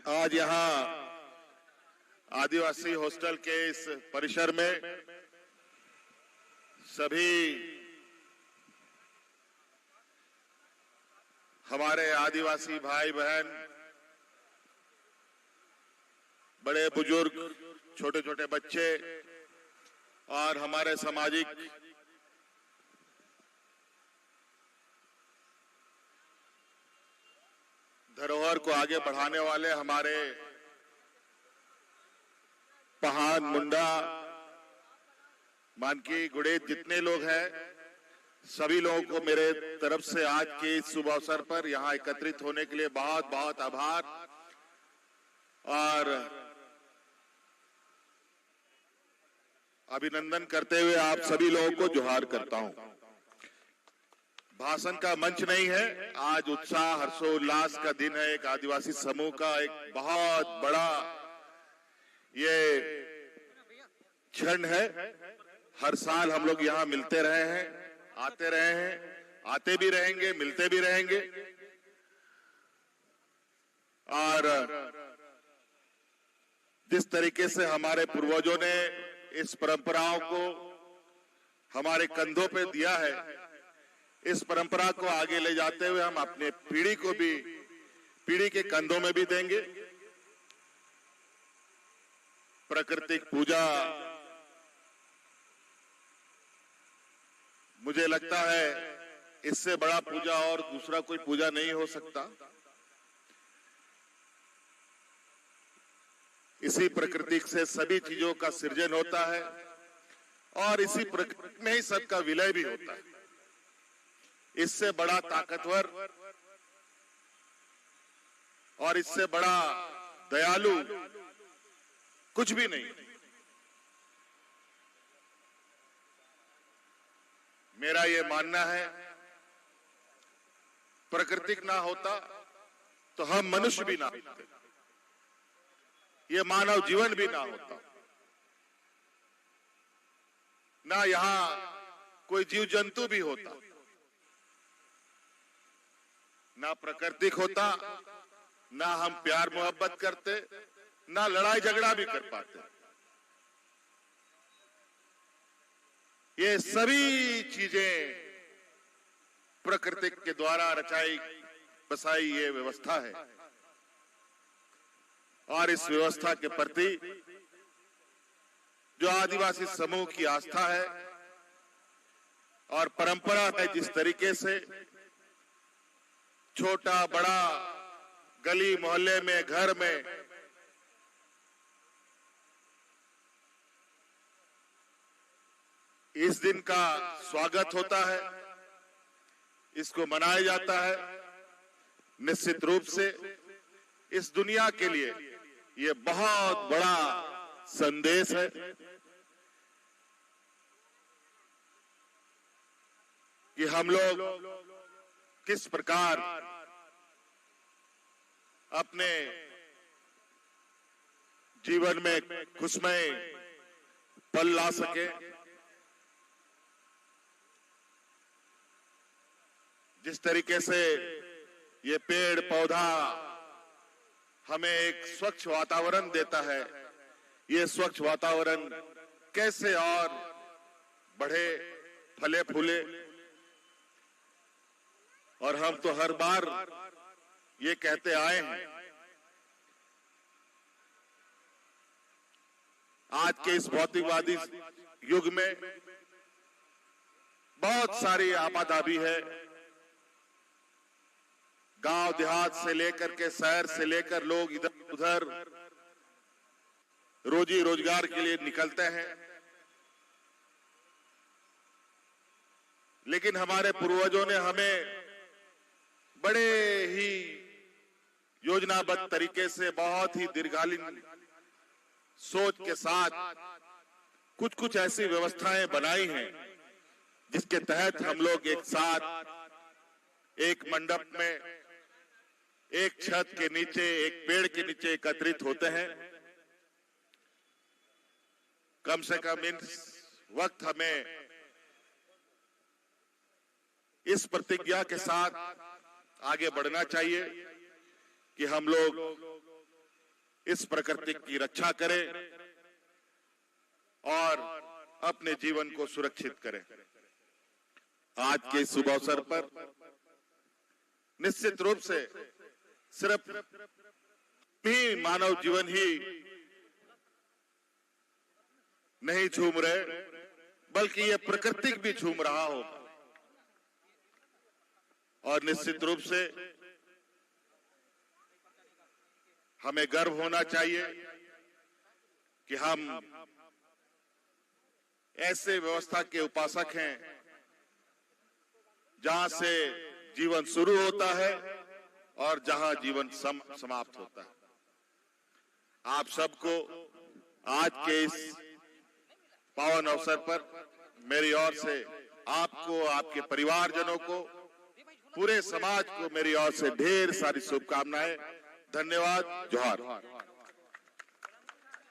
आज यहाँ आदिवासी हॉस्टल के इस परिसर में सभी हमारे आदिवासी भाई बहन, बड़े बुजुर्ग, छोटे छोटे बच्चे और हमारे सामाजिक धरोहर को आगे बढ़ाने वाले हमारे पहान, मुंडा, मानकी, गुड़ेद जितने लोग हैं, सभी लोगों को मेरे तरफ से आज के इस शुभ अवसर पर यहाँ एकत्रित होने के लिए बहुत बहुत आभार और अभिनंदन करते हुए आप सभी लोगों को जोहार करता हूं। भाषण का मंच नहीं है, आज उत्साह हर्षोल्लास का दिन है। एक आदिवासी समूह का एक बहुत बड़ा ये क्षण है। हर साल हम लोग यहाँ मिलते रहे हैं, आते रहे हैं, आते भी रहेंगे, मिलते भी रहेंगे और जिस तरीके से हमारे पूर्वजों ने इस परंपराओं को हमारे कंधों पे दिया है, इस परंपरा को आगे ले जाते हुए हम अपने पीढ़ी के कंधों में भी देंगे। प्राकृतिक पूजा मुझे लगता है इससे बड़ा पूजा और दूसरा कोई पूजा नहीं हो सकता। इसी प्रकृति से सभी चीजों का सृजन होता है और इसी प्रकृति में ही सबका विलय भी होता है। इससे बड़ा ताकतवर और इससे बड़ा दयालु कुछ भी नहीं। मेरा ये मानना है, प्राकृतिक ना होता तो हम मनुष्य भी ना होते, ये मानव जीवन भी ना होता, ना यहां कोई जीव जंतु भी होता, ना प्राकृतिक होता, ना हम प्यार मोहब्बत करते, ना लड़ाई झगड़ा भी कर पाते। ये सभी चीजें प्रकृति के द्वारा रचाई बसाई ये व्यवस्था है और इस व्यवस्था के प्रति जो आदिवासी समूह की आस्था है और परंपरा है, जिस तरीके से छोटा बड़ा गली मोहल्ले में, घर में इस दिन का स्वागत होता है, इसको मनाया जाता है, निश्चित रूप से इस दुनिया के लिए ये बहुत बड़ा संदेश है कि हम लोग किस प्रकार अपने जीवन में खुशमय पल ला सके। जिस तरीके से ये पेड़ पौधा हमें एक स्वच्छ वातावरण देता है, ये स्वच्छ वातावरण कैसे और बढ़े, फले फूले। और हम तो हर बार ये कहते आए हैं, आज के इस भौतिकवादी युग में बहुत सारी आबादी है। गांव देहात से लेकर के शहर से लेकर लोग इधर उधर रोजी रोजगार के लिए निकलते हैं, लेकिन हमारे पूर्वजों ने हमें बड़े ही योजनाबद्ध तरीके से, बहुत ही दीर्घकालीन सोच के साथ कुछ ऐसी व्यवस्थाएं बनाई हैं जिसके तहत हम लोग एक साथ एक मंडप में, एक छत के नीचे, एक पेड़ के नीचे एकत्रित होते हैं। कम से कम इस वक्त हमें इस प्रतिज्ञा के साथ आगे बढ़ना चाहिए कि हम लोग इस प्रकृति की रक्षा करें और अपने जीवन को सुरक्षित करें। आज के शुभ अवसर पर निश्चित रूप से सिर्फ ही मानव जीवन ही नहीं झूम रहे, बल्कि ये प्रकृति भी झूम रहा हो। और निश्चित रूप से हमें गर्व होना चाहिए कि हम ऐसे व्यवस्था के उपासक हैं जहां से जीवन शुरू होता है और जहां जीवन समाप्त होता है। आप सबको आज के इस पावन अवसर पर मेरी ओर से आपको, आपके परिवारजनों को, पूरे समाज को मेरी ओर से ढेर सारी शुभकामनाएं। धन्यवाद। जोहार।